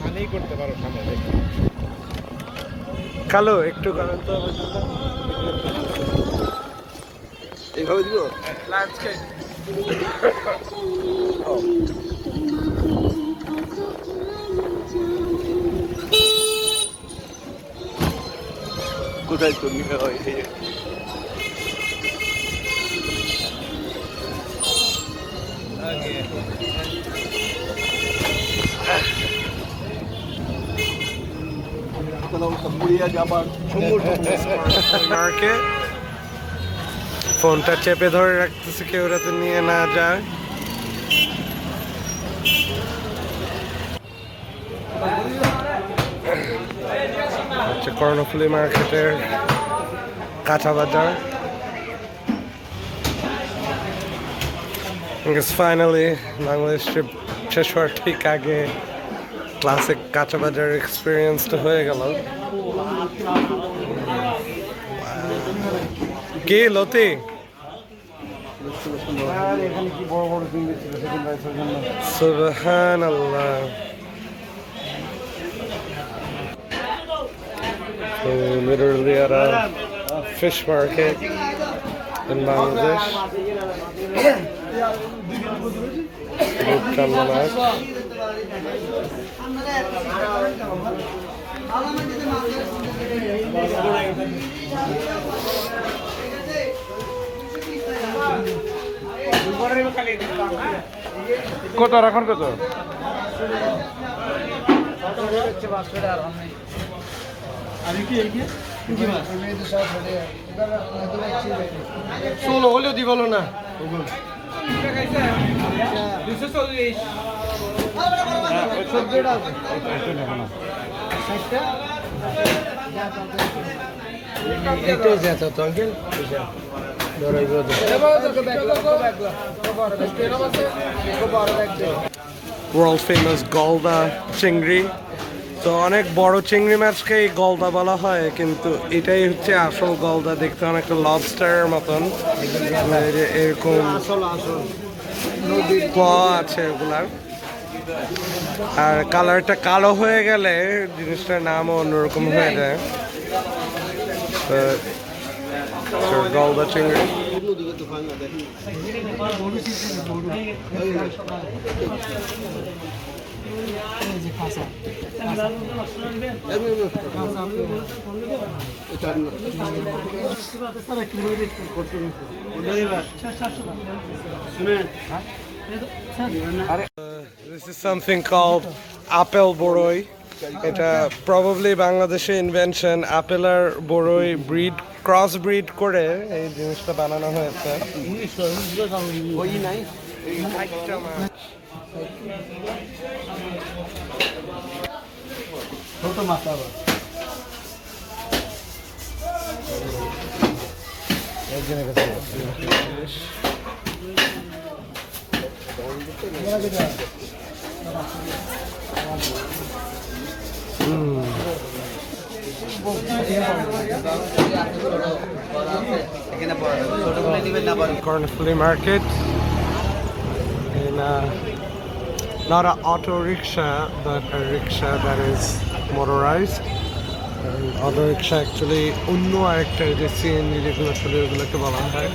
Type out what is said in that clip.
খানেই করতে পারো খানে দেখো। কালো একটু করেন তো এইভাবে দিব ল্যান্ডস্কেপ কোথায় তুমি মার্কেট ফোনটা চেপে ধরে রাখতেছে কেউ রাতে নিয়ে না যায়। হচ্ছে কর্ণফুলী মার্কেটের কাঁচা বাজার। ফাইনালি বাংলাদেশ ট্রিপ শেষ হওয়ার ঠিক আগে ক্লাসিক কাঁচা বাজার এক্সপিরিয়েন্সটা হয়ে গেল। কি লতি সুবহানাল্লাহ। So literally at a fish market in Bangladesh. কত এখন কত ষোলো হলেও দি বলো না এটাই যেত তো আঙ্কেল ওয়ার্ল্ড ফেমাস গলদা চিংড়ি। তো অনেক বড় চিংড়ি মাছকে এই গলদা বলা হয়, কিন্তু এটাই হচ্ছে আসল গলদা। দেখতে অনেকটা লবস্টারের মতন, এরকম আছে এগুলার। আর কালারটা কালো হয়ে গেলে জিনিসটার নামও অন্যরকম হয়ে যায়। গলদা চিংড়ি This is something called apple boroi. এটা প্রবাবলি বাংলাদেশে ইনভেনশন। আপেল আর বড়ই ব্রিড ক্রস ব্রিড করে এই জিনিসটা বানানো হয়েছে। Kernfully Market in not an auto rickshaw but a rickshaw that is motorized. Auto rickshaw actually অন্য আরেকটা যে সিএনজি যেগুলো চলে ওগুলোকে বলা হয়।